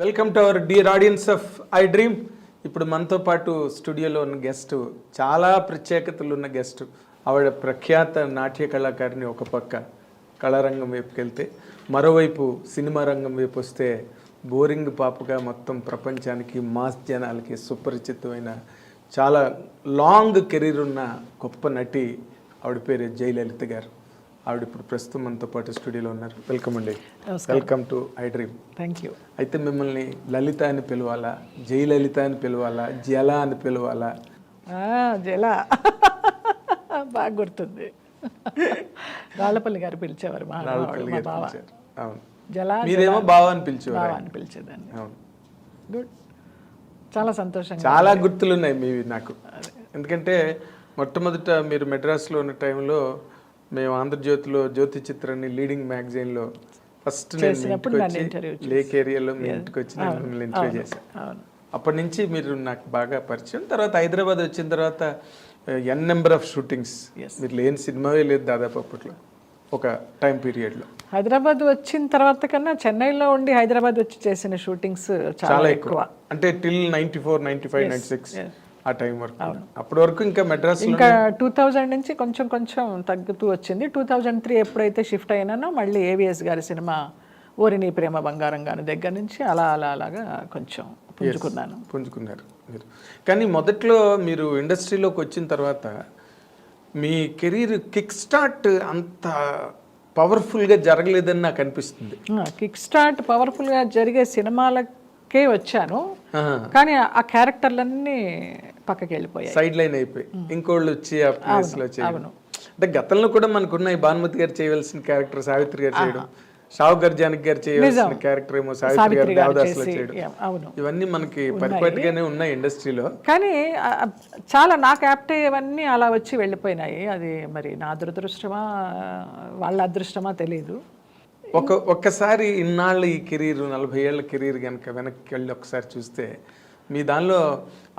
Welcome to our dear audience of I dream. ఇప్పుడు మనతో పాటు స్టూడియోలో ఉన్న గెస్ట్, చాలా ప్రత్యేకతలు ఉన్న గెస్ట్. ఆవిడ ప్రఖ్యాత నాట్య కళాకారిణి. ఒక పక్క కళారంగం వైపుకి వెళ్తే, మరోవైపు సినిమా రంగం వైపు వస్తే బోరింగ్ పాపగా మొత్తం ప్రపంచానికి, మాస్ జనాలకి సుపరిచితమైన, చాలా లాంగ్ కెరీర్ ఉన్న గొప్ప నటి. ఆవిడ పేరు జయలలిత గారు. ఆవిడ ఇప్పుడు ప్రస్తుతం మనతో పాటు స్టూడియోలో ఉన్నారు. వెల్కమ్ అండి. Welcome to I dream. Thank you. అయితే మిమ్మల్ని లలిత అని పిలవాలా, జయలలిత అని పిలవాలా, జల అని పిలవాలా? జల బాగా గుర్తుంది. రాళ్ళపల్లి గారు పిలిచేవారు మా బావ. అవును. జల మీరేమో బావ అని పిలిచేవారు. బావ అని పిలిచేదాన్ని. అవును. గుడ్. చాలా సంతోషంగా. చాలా గుర్తులు ఉన్నాయి మీవి నాకు. ఎందుకంటే మొట్టమొదట మీరు మెడ్రాస్లో ఉన్న టైంలో మేము ఆంధ్రజ్యోతిలో జ్యోతి చిత్రాన్ని లీడింగ్ మ్యాగజైన్లో ఫస్ట్ లేక్ ఏరియాలో మీ ఇంటికి వచ్చి నేను మిమ్మల్ని ఇంటర్వ్యూ చేశాను. అప్పటి నుంచి మీరు నాకు బాగా పరిచయం. తర్వాత హైదరాబాద్ వచ్చిన తర్వాత ఎన్ నెంబర్ ఆఫ్ షూటింగ్స్. మీరు లేని సినిమావే లేదు దాదాపు అప్పట్లో, ఒక టైం పీరియడ్లో. హైదరాబాద్ వచ్చిన తర్వాత కన్నా చెన్నైలో ఉండి హైదరాబాద్ వచ్చి చేసిన షూటింగ్స్ చాలా ఎక్కువ. అంటే టిల్ 94, 95, 96 ఆ టైం వరకు. అప్పటి వరకు ఇంకా మెడ్రాస్ ఇంకా 2000 నుంచి కొంచెం కొంచెం తగ్గుతూ వచ్చింది. 2003 ఎప్పుడైతే షిఫ్ట్ అయినానో మళ్ళీ ఏవిఎస్ గారి సినిమా ఓరిని ప్రేమ బంగారం గారి దగ్గర నుంచి అలాగా కొంచెం పుంజుకున్నారు మీరు. కానీ మొదట్లో మీరు ఇండస్ట్రీలోకి వచ్చిన తర్వాత మీ కెరీర్ కిక్ స్టార్ట్ అంత పవర్ఫుల్గా జరగలేదని నాకు అనిపిస్తుంది. కిక్ స్టార్ట్ పవర్ఫుల్గా జరిగే సినిమాలకే వచ్చాను, కానీ ఆ క్యారెక్టర్లన్నీ పక్కకి వెళ్ళిపోయాయి, సైడ్ లైన్ అయిపోయి ఇంకోళ్ళు వచ్చి ఆ ప్లేస్ లో చేయడం. అంటే గతంలో కూడా మనకున్న భానుమతి గారు చేయవలసిన క్యారెక్టర్ సావిత్రి గారు చేయడం, షావు గర్జానికి గారు చేయవలసిన క్యారెక్టర్ ఏమో సావిత్రి గారు దేవదాసులో చేయడం, ఇవన్నీ మనకి పరిపాటిగానే ఉన్నాయి ఇండస్ట్రీలో. కానీ చాలా నాకు యాప్ట్ అయ్యేవన్నీ అలా వచ్చి వెళ్ళిపోయినాయి. అది మరి నా దురదృష్టమా వాళ్ళ అదృష్టమా తెలీదు. ఒక్కసారి ఇన్నాళ్ళు ఈ కెరీర్ 40 ఏళ్ల కెరీర్ కనుక వెనక్కి వెళ్ళి ఒకసారి చూస్తే మీ దానిలో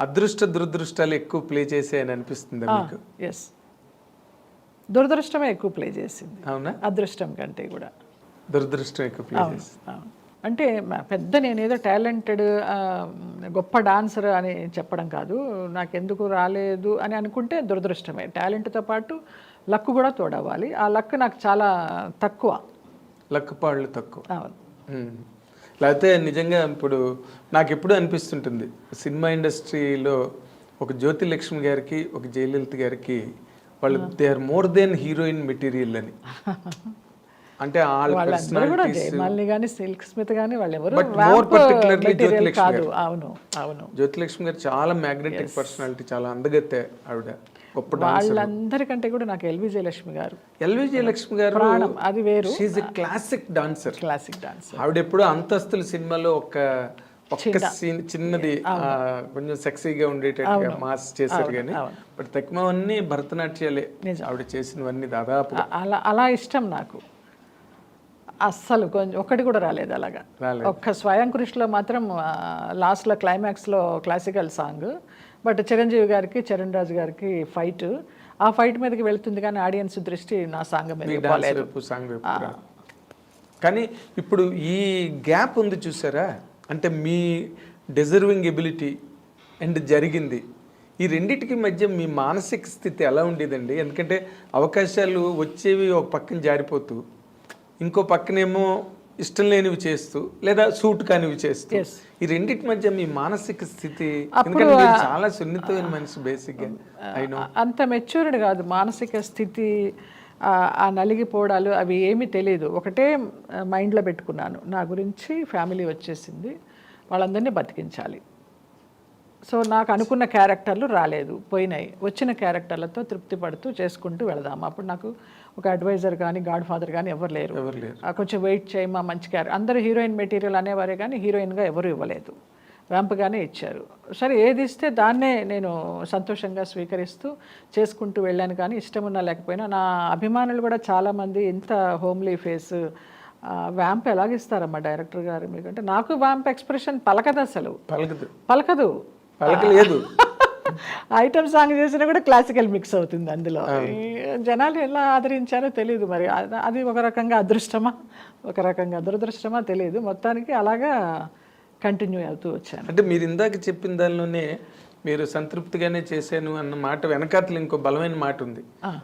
అదృష్ట దురదృష్టాలు ఎక్కువ ప్లే చేసాయని అనిపిస్తుంది మీకు? ఎస్, దురదృష్టమే ఎక్కువ ప్లే చేసింది. అవునా? అదృష్టం కంటే కూడా దురదృష్టం ఎక్కువ ప్లే చేసింది. అంటే పెద్ద నేనేదో టాలెంటెడ్ గొప్ప డాన్సర్ అని చెప్పడం కాదు. నాకెందుకు రాలేదు అని అనుకుంటే దురదృష్టమే. టాలెంట్తో పాటు లక్ కూడా తోడవ్వాలి. ఆ లక్ నాకు చాలా తక్కువ. లక్ పాళ్ళు తక్కువ. లేకపోతే నిజంగా ఇప్పుడు నాకు ఎప్పుడు అనిపిస్తుంటుంది, సినిమా ఇండస్ట్రీలో ఒక జ్యోతి లక్ష్మి గారికి, ఒక జయలలిత గారికి వాళ్ళు they are more than heroine material అని. అంటే జ్యోతి లక్ష్మి గారు చాలా మ్యాగ్నెటిక్ పర్సనాలిటీ, చాలా అందగత్తే ఆవిడ. వాళ్ళందరికంటే కూడా నాకు ఎల్వి జయలక్ష్మి గారు. ఎల్వి జయలక్ష్మి గారు అది వేరు. She is a classic dancer. Dancer. ఆవిడ ఎప్పుడు అంతస్తుల సినిమాలో ఒక్క సీన్ చిన్నది కొంచెం సెక్సీగా ఉండేటట్టుగా మాస్ చేశారు. కానీ బట్ తక్కువన్నీ భరతనాట్యాలే ఆవిడ చేసినవన్నీ దాదాపు. అలా ఇష్టం నాకు. అస్సలు కొంచెం ఒక్కటి కూడా రాలేదు అలాగా. ఒక్క స్వయం కృషిలో మాత్రం లాస్ట్లో క్లైమాక్స్లో క్లాసికల్ సాంగ్. బట్ చిరంజీవి గారికి, చరణ్ రాజు గారికి ఫైట్, ఆ ఫైట్ మీదకి వెళ్తుంది కానీ ఆడియన్స్ దృష్టి నా సాంగ్ మీద పోలేదు. కానీ ఇప్పుడు ఈ గ్యాప్ ఉంది చూసారా, అంటే మీ డిజర్వింగ్ ఎబిలిటీ అండ్ జరిగింది, ఈ రెండింటికి మధ్య మీ మానసిక స్థితి ఎలా ఉండేదండి? ఎందుకంటే అవకాశాలు వచ్చేవి ఒక పక్కన జారిపోతూ, ఇంకో పక్కనేమో ఇష్టం లేనివి చేస్తూ, లేదా సూట్ కానివి చేస్తూ, ఈ రెండింటి మధ్య మీ మానసిక స్థితి? ఎందుకంటే మీరు చాలా సున్నితమైన మనిషి బేసిక్గా. అంత మెచ్యూర్డ్ కాదు మానసిక స్థితి. ఆ నలిగిపోవడాలు అవి ఏమీ తెలియదు. ఒకటే మైండ్లో పెట్టుకున్నాను, నా గురించి ఫ్యామిలీ వచ్చేసింది, వాళ్ళందరినీ బతికించాలి. సో నాకు అనుకున్న క్యారెక్టర్లు రాలేదు, పోయినాయి. వచ్చిన క్యారెక్టర్లతో తృప్తి పడుతూ చేసుకుంటూ వెళదాము. అప్పుడు నాకు ఒక అడ్వైజర్ కానీ, గాడ్ ఫాదర్ కానీ ఎవరు లేరు. కొంచెం వెయిట్ చేయమా, మంచి క్యారెక్టర్. అందరూ హీరోయిన్ మెటీరియల్ అనేవారే కానీ హీరోయిన్గా ఎవరు ఇవ్వలేదు, వ్యాంప్గానే ఇచ్చారు. సరే, ఏది ఇస్తే దాన్నే నేను సంతోషంగా స్వీకరిస్తూ చేసుకుంటూ వెళ్ళాను. కానీ ఇష్టం ఉన్నా లేకపోయినా నా అభిమానులు కూడా చాలామంది ఇంత హోమ్లీ ఫేస్, వ్యాంప్ ఎలాగిస్తారమ్మా డైరెక్టర్ గారు మీకంటే, నాకు వ్యాంప్ ఎక్స్ప్రెషన్ పలకదు, అసలు పలకదు. ఐటమ్ సాంగ్ చేసినా కూడా క్లాసికల్ మిక్స్ అవుతుంది అందులో. జనాలు ఎలా ఆదరించారో తెలియదు. మరి అది ఒక రకంగా అదృష్టమా, ఒక రకంగా దురదృష్టమా తెలియదు. మొత్తానికి అలాగా కంటిన్యూ అవుతూ వచ్చాను. అంటే మీరు ఇందాక చెప్పిన దానిలోనే మీరు సంతృప్తిగానే చేశాను అన్న మాట వెనకాతలు ఇంకో బలమైన మాట ఉంది.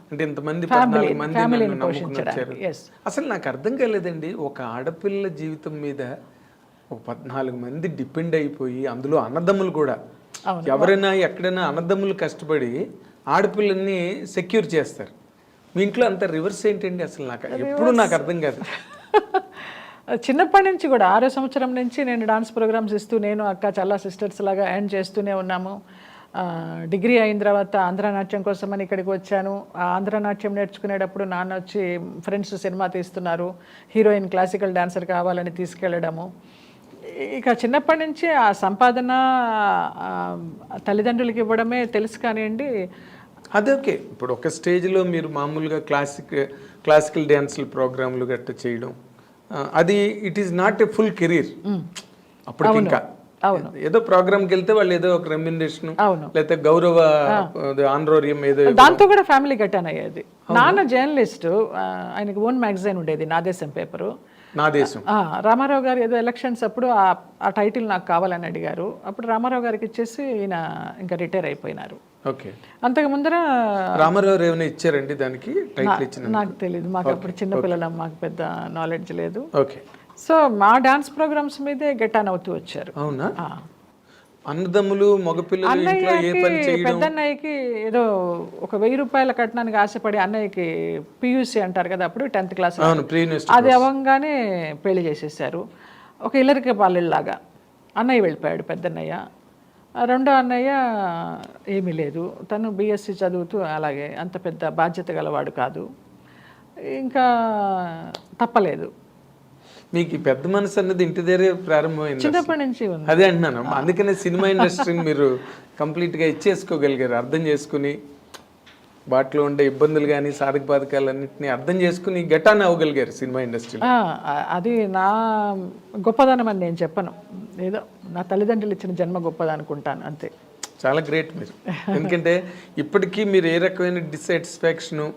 అంటే ఇంతమంది 14 మంది నన్ను నమ్ముకుని వచ్చారు. అసలు నాకు అర్థం కాలేదండి, ఒక ఆడపిల్ల జీవితం మీద ఒక 14 మంది డిపెండ్ అయిపోయి, అందులో అన్నదమ్ములు కూడా, ఎవరైనా ఎక్కడైనా అన్నదమ్ములు కష్టపడి ఆడపిల్లల్ని సెక్యూర్ చేస్తారు. మీ ఇంట్లో అంత రివర్స్ ఏంటండి అసలు? ఎప్పుడు నాకు అర్థం కాదు. చిన్నప్పటి నుంచి కూడా 6వ సంవత్సరం నుంచి నేను డాన్స్ ప్రోగ్రామ్స్ ఇస్తూ, నేను అక్క చాలా సిస్టర్స్ లాగా ఎర్న్ చేస్తూనే ఉన్నాము. డిగ్రీ అయిన తర్వాత ఆంధ్రనాట్యం కోసమని ఇక్కడికి వచ్చాను. ఆ ఆంధ్రనాట్యం నేర్చుకునేటప్పుడు నాన్న వచ్చి ఫ్రెండ్స్ సినిమా తీస్తున్నారు, హీరోయిన్ క్లాసికల్ డాన్సర్ కావాలని తీసుకెళ్ళడము. ఇక చిన్నప్పటి నుంచి ఆ సంపాదన తల్లిదండ్రులకి ఇవ్వడమే తెలుసు కానివ్వండి. అదే ఓకే. ఇప్పుడు ఒక స్టేజ్లో మీరు మామూలుగా క్లాసికల్ డ్యాన్సులు ప్రోగ్రాంలు గట్ట చేయడం, అది it is not a full career అప్పుడు. ఇంకా ఏదో ప్రోగ్రామ్కి వెళ్తే వాళ్ళు ఏదో ఒక రెమ్యునరేషన్ లేకపోతే గౌరవ ఆనరోరియం ఏదో, దాంతో కూడా ఫ్యామిలీ గట్టాన్ అయ్యేది. నాన్న జర్నలిస్ట్, ఆయనకి ఓన్ మ్యాగజైన్ ఉండేది, నా దేశం పేపరు. నా దేశం. రామారావు గారు ఏదో ఎలక్షన్స్ అప్పుడు ఆ టైటిల్ నాకు కావాలని అడిగారు. అప్పుడు రామారావు గారికి ఇచ్చేసి ఈయన ఇంకా రిటైర్ అయిపోయినారు. ఓకే. అంతకు ముందర రామారావు ఏమైనా ఇచ్చారండి దానికి టైటిల్ ఇచ్చిన? నాకు తెలియదు, మాకు అప్పుడు చిన్నపిల్లలం, మాకు పెద్ద నాలెడ్జ్ లేదు. ఓకే. సో మా డాన్స్ ప్రోగ్రామ్స్ మీదే గెటాన్ అవుతూ వచ్చారు. అవునా? అన్నదమ్ములు మగపిల్లలు ఇంట్లో ఏ పని చేయడం? పెద్దన్నయ్యకి ఏదో ఒక 1000 రూపాయల కట్నానికి ఆశపడి, అన్నయ్యకి పియూసీ అంటారు కదా అప్పుడు 10th క్లాస్, అది అవ్వగానే పెళ్లి చేసేసారు. ఒక ఇల్లరికి పాలిలాగా అన్నయ్య వెళ్ళిపోయాడు పెద్దన్నయ్య. రెండో అన్నయ్య ఏమీ లేదు, తను బీఎస్సీ చదువుతూ అలాగే, అంత పెద్ద బాధ్యత గలవాడు కాదు. ఇంకా తప్పలేదు. మీకు ఈ పెద్ద మనసు అన్నది ఇంటి దగ్గరే ప్రారంభమైంది, చిన్నప్పటి నుంచి ఉంది. అదే అంటున్నాను. అందుకనే సినిమా ఇండస్ట్రీని మీరు కంప్లీట్గా ఇచ్చేసుకోగలిగారు, అర్థం చేసుకుని వాటిలో ఉండే ఇబ్బందులు కానీ సాధక బాధకాలన్నింటినీ అర్థం చేసుకుని గెటాన్ అవ్వగలిగారు సినిమా ఇండస్ట్రీ. అది నా గొప్పదనం అని నేను చెప్పను, ఏదో నా తల్లిదండ్రులు ఇచ్చిన జన్మ గొప్పది అనుకుంటాను, అంతే. చాలా గ్రేట్ మీరు. ఎందుకంటే ఇప్పటికీ మీరు ఏ రకమైన డిస్సాటిస్ఫాక్షను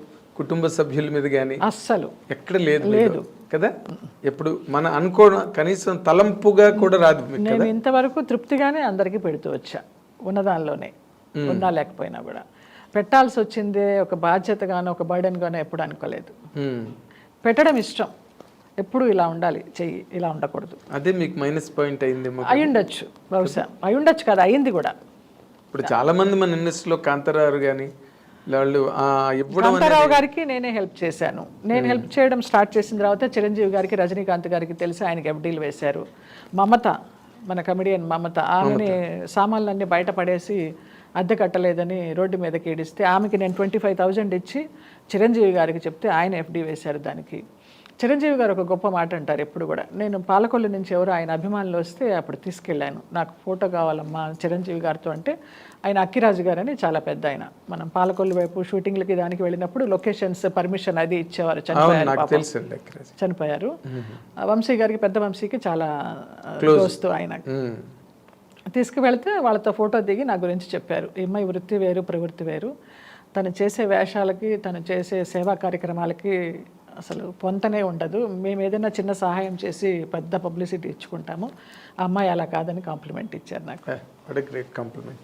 కుటుంబ సభ్యుల మీద కానీ అస్సలు ఎక్కడ లేదు కదా. ఎప్పుడు మన అనుకోవడం కనీసం తలంపుగా కూడా రాదు. నేను ఇంతవరకు తృప్తిగానే అందరికీ పెడుతూ వచ్చా, ఉన్నదానిలోనే, ఉన్నా లేకపోయినా కూడా. పెట్టాల్సి వచ్చిందే ఒక బాధ్యతగానో ఒక బర్డెన్గానో ఎప్పుడు అనుకోలేదు. పెట్టడం ఇష్టం, ఎప్పుడు ఇలా ఉండాలి, చెయ్యి ఇలా ఉండకూడదు. అదే మీకు మైనస్ పాయింట్ అయింది. అయ్యుండొచ్చు, బహుశా అయ్యుండొచ్చు కదా, అయింది కూడా. ఇప్పుడు చాలా మంది మన ఇండస్ట్రీలో కాంతారావు కానీ వాళ్ళు కాంతారావు గారికి నేనే హెల్ప్ చేశాను. నేను హెల్ప్ చేయడం స్టార్ట్ చేసిన తర్వాత చిరంజీవి గారికి, రజనీకాంత్ గారికి తెలిసి ఆయనకి FDలు వేశారు. మమత, మన కమెడియన్ మమత, ఆమెని సామాన్లన్నీ బయట పడేసి అద్దె కట్టలేదని రోడ్డు మీదకి ఏడిస్తే ఆమెకి నేను 25,000 ఇచ్చి చిరంజీవి గారికి చెప్తే ఆయన FD వేశారు దానికి. చిరంజీవి గారు ఒక గొప్ప మాట అంటారు ఎప్పుడు కూడా, నేను పాలకొల్లు నుంచి ఎవరు ఆయన అభిమానులు వస్తే అప్పుడు తీసుకెళ్ళాను, నాకు ఫోటో కావాలమ్మా చిరంజీవి గారితో అంటే, ఆయన అక్కిరాజు గారు అని చాలా పెద్ద ఆయన, మనం పాలకొల్లు వైపు షూటింగ్లకి దానికి వెళ్ళినప్పుడు లొకేషన్స్ పర్మిషన్ అది ఇచ్చేవారు. చనిపోయారు. వంశీ గారికి, పెద్ద వంశీకి చాలా దోస్తు ఆయన. తీసుకువెళ్తే వాళ్ళతో ఫోటో దిగి నా గురించి చెప్పారు, ఈ అమ్మాయి వృత్తి వేరు ప్రవృత్తి వేరు, తను చేసే వేషాలకి తను చేసే సేవా కార్యక్రమాలకి అసలు పొంతనే ఉండదు, మేము ఏదైనా చిన్న సహాయం చేసి పెద్ద పబ్లిసిటీ ఇచ్చుకుంటాము, ఆ అమ్మాయి అలా కాదని కాంప్లిమెంట్ ఇచ్చారు నాకు. What a great compliment.